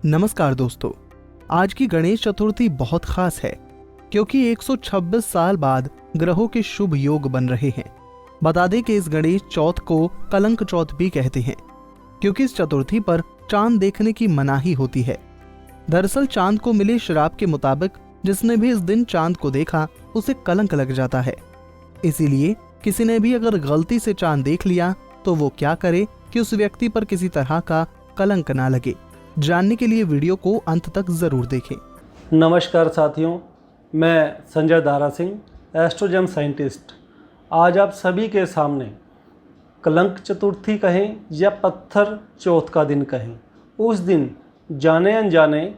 नमस्कार दोस्तों, आज की गणेश चतुर्थी बहुत खास है क्योंकि 126 साल बाद ग्रहों के शुभ योग बन रहे हैं। बता दें कि इस गणेश चौथ को कलंक चौथ भी कहते हैं क्योंकि इस चतुर्थी पर चांद देखने की मनाही होती है। दरअसल चांद को मिले श्राप के मुताबिक जिसने भी इस दिन चांद को देखा उसे कलंक लग जाता है। इसीलिए किसी ने भी अगर गलती से चांद देख लिया तो वो क्या करे कि उस व्यक्ति पर किसी तरह का कलंक ना लगे। जानने के लिए वीडियो को अंत तक जरूर देखें। नमस्कार साथियों, मैं संजय दारा सिंह, एस्ट्रोजेम साइंटिस्ट। आज आप सभी के सामने कलंक चतुर्थी कहें या पत्थर चौथ का दिन कहें, उस दिन जाने अनजाने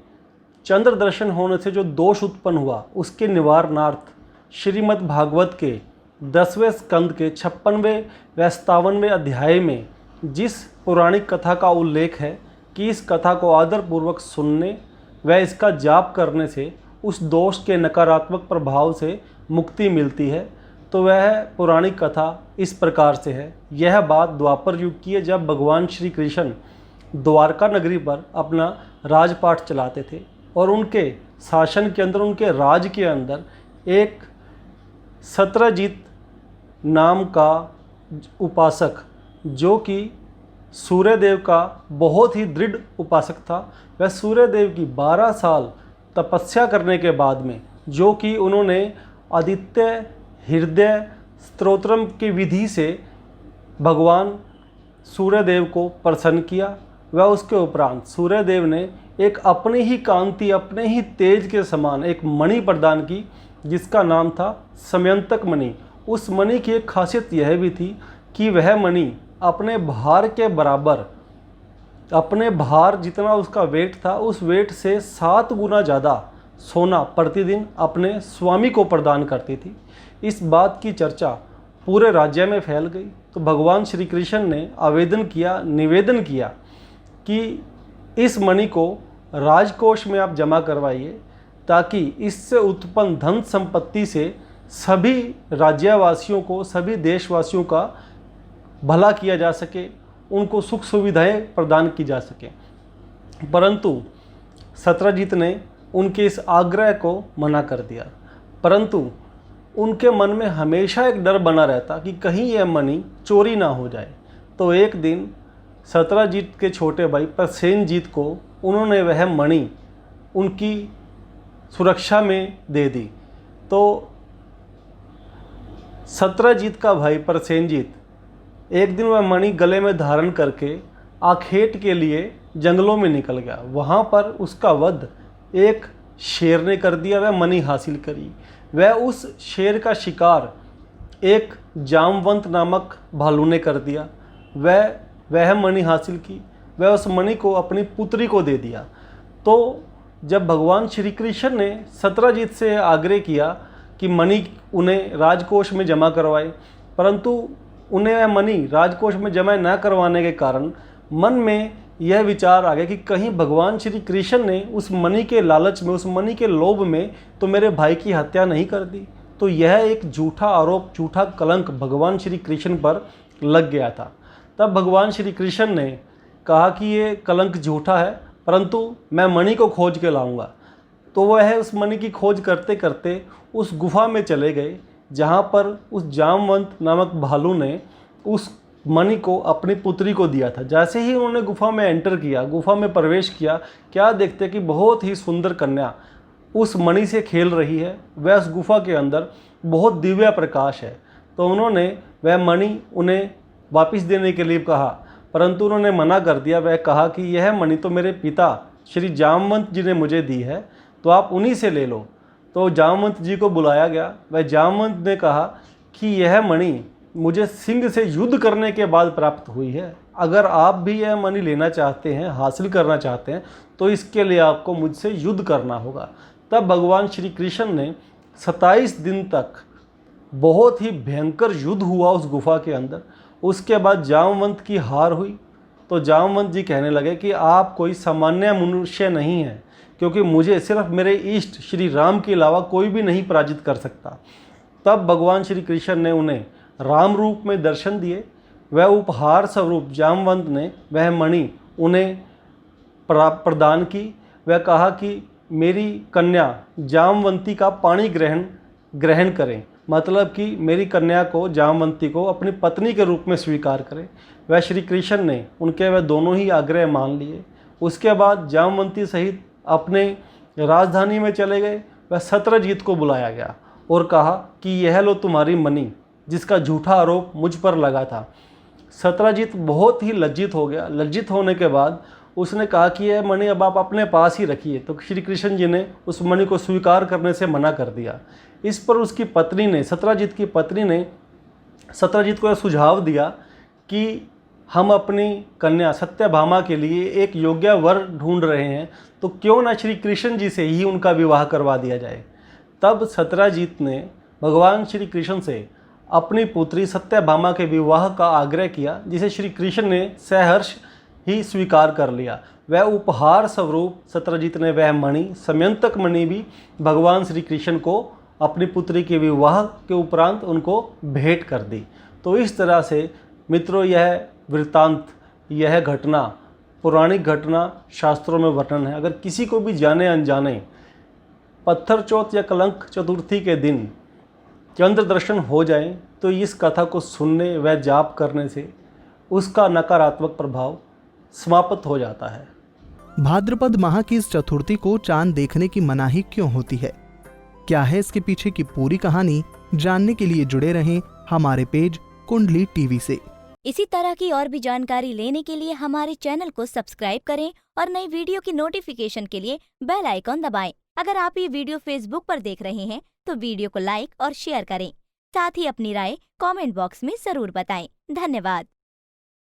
चंद्र दर्शन होने से जो दोष उत्पन्न हुआ उसके निवारणार्थ श्रीमद् भागवत के 10वें स्कंद के 56वें व 57वें अध्याय में जिस पौराणिक कथा का उल्लेख है कि इस कथा को आदरपूर्वक सुनने व इसका जाप करने से उस दोष के नकारात्मक प्रभाव से मुक्ति मिलती है, तो वह पौराणिक कथा इस प्रकार से है। यह बात द्वापर युग की है, जब भगवान श्री कृष्ण द्वारका नगरी पर अपना राजपाट चलाते थे और उनके शासन के अंदर, उनके राज के अंदर एक सत्रजीत नाम का उपासक, जो कि सूर्यदेव का बहुत ही दृढ़ उपासक था, वह सूर्यदेव की 12 साल तपस्या करने के बाद में, जो कि उन्होंने आदित्य हृदय स्तोत्रम की विधि से भगवान सूर्यदेव को प्रसन्न किया, वह उसके उपरांत सूर्यदेव ने एक अपनी ही कांति, अपने ही तेज के समान एक मणि प्रदान की जिसका नाम था समयंतक मणि। उस मणि की एक खासियत यह भी थी कि वह मणि अपने भार के बराबर, अपने भार जितना उसका वेट था उस वेट से 7 गुना ज़्यादा सोना प्रतिदिन अपने स्वामी को प्रदान करती थी। इस बात की चर्चा पूरे राज्य में फैल गई, तो भगवान श्री कृष्ण ने निवेदन किया कि इस मणि को राजकोष में आप जमा करवाइए, ताकि इससे उत्पन्न धन संपत्ति से सभी राज्यवासियों को, सभी देशवासियों का भला किया जा सके, उनको सुख सुविधाएं प्रदान की जा सके। परंतु सत्रजीत ने उनके इस आग्रह को मना कर दिया। परंतु उनके मन में हमेशा एक डर बना रहता कि कहीं यह मणि चोरी ना हो जाए। तो एक दिन सत्रजीत के छोटे भाई प्रसेनजीत को उन्होंने वह मणि उनकी सुरक्षा में दे दी। तो सत्रजीत का भाई प्रसेनजीत एक दिन वह मणि गले में धारण करके आखेट के लिए जंगलों में निकल गया। वहाँ पर उसका वध एक शेर ने कर दिया, वह मणि हासिल करी। वह उस शेर का शिकार एक जामवंत नामक भालू ने कर दिया। वह मणि हासिल की, वह उस मणि को अपनी पुत्री को दे दिया। तो जब भगवान श्री कृष्ण ने सत्रजीत से आग्रह किया कि मणि उन्हें राजकोष में जमा करवाए, परंतु उन्हें वह मणि राजकोष में जमा न करवाने के कारण मन में यह विचार आ गया कि कहीं भगवान श्री कृष्ण ने उस मणि के लालच में, उस मणि के लोभ में तो मेरे भाई की हत्या नहीं कर दी। तो यह एक झूठा आरोप, झूठा कलंक भगवान श्री कृष्ण पर लग गया था। तब भगवान श्री कृष्ण ने कहा कि ये कलंक झूठा है, परंतु मैं मणि को खोज के लाऊंगा। तो वह उस मणि की खोज करते करते उस गुफा में चले गए जहाँ पर उस जामवंत नामक भालू ने उस मणि को अपनी पुत्री को दिया था। जैसे ही उन्होंने गुफा में एंटर किया, गुफा में प्रवेश किया, क्या देखते कि बहुत ही सुंदर कन्या उस मणि से खेल रही है। वह उस गुफा के अंदर बहुत दिव्य प्रकाश है। तो उन्होंने वह मणि उन्हें वापस देने के लिए कहा, परंतु उन्होंने मना कर दिया। वह कहा कि यह मणि तो मेरे पिता श्री जामवंत जी ने मुझे दी है, तो आप उन्हीं से ले लो। तो जामवंत जी को बुलाया गया। वह जामवंत ने कहा कि यह मणि मुझे सिंह से युद्ध करने के बाद प्राप्त हुई है। अगर आप भी यह मणि लेना चाहते हैं, हासिल करना चाहते हैं, तो इसके लिए आपको मुझसे युद्ध करना होगा। तब भगवान श्री कृष्ण ने 27 दिन तक बहुत ही भयंकर युद्ध हुआ उस गुफा के अंदर। उसके बाद जामवंत की हार हुई। तो जामवंत जी कहने लगे कि आप कोई सामान्य मनुष्य नहीं हैं, क्योंकि मुझे सिर्फ मेरे इष्ट श्री राम के अलावा कोई भी नहीं पराजित कर सकता। तब भगवान श्री कृष्ण ने उन्हें राम रूप में दर्शन दिए। वह उपहार स्वरूप जामवंत ने वह मणि उन्हें प्रदान की। वह कहा कि मेरी कन्या जामवंती का पाणी ग्रहण करें, मतलब कि मेरी कन्या को, जामवंती को, अपनी पत्नी के रूप में स्वीकार करें। वह श्री कृष्ण ने उनके वह दोनों ही आग्रह मान लिए। उसके बाद जामवंती सहित अपने राजधानी में चले गए। वह सत्यजीत को बुलाया गया और कहा कि यह लो तुम्हारी मणि, जिसका झूठा आरोप मुझ पर लगा था। सत्यजीत बहुत ही लज्जित हो गया। लज्जित होने के बाद उसने कहा कि यह मणि अब आप अपने पास ही रखिए। तो श्री कृष्ण जी ने उस मणि को स्वीकार करने से मना कर दिया। इस पर उसकी पत्नी ने, सत्यजीत की पत्नी ने सत्यजीत को यह सुझाव दिया कि हम अपनी कन्या सत्यभामा के लिए एक योग्य वर ढूंढ रहे हैं, तो क्यों ना श्री कृष्ण जी से ही उनका विवाह करवा दिया जाए। तब सत्यजीत ने भगवान श्री कृष्ण से अपनी पुत्री सत्यभामा के विवाह का आग्रह किया, जिसे श्री कृष्ण ने सहर्ष ही स्वीकार कर लिया। वह उपहार स्वरूप सत्यजीत ने वह मणि, समयंतक मणि भी भगवान श्री कृष्ण को अपनी पुत्री के विवाह के उपरांत उनको भेंट कर दी। तो इस तरह से मित्रों, यह वृत्तांत, यह घटना, पौराणिक घटना शास्त्रों में वर्णन है। अगर किसी को भी जाने अनजाने पत्थर चौथ या कलंक चतुर्थी के दिन चंद्र दर्शन हो जाए, तो इस कथा को सुनने व जाप करने से उसका नकारात्मक प्रभाव समाप्त हो जाता है। भाद्रपद माह की इस चतुर्थी को चांद देखने की मनाही क्यों होती है? क्या है इसके पीछे की पूरी कहानी? जानने के लिए जुड़े रहें हमारे पेज कुंडली टीवी से। इसी तरह की और भी जानकारी लेने के लिए हमारे चैनल को सब्सक्राइब करें और नई वीडियो की नोटिफिकेशन के लिए बेल आइकॉन दबाएं। अगर आप ये वीडियो फेसबुक पर देख रहे हैं तो वीडियो को लाइक और शेयर करें। साथ ही अपनी राय कमेंट बॉक्स में जरूर बताएं। धन्यवाद।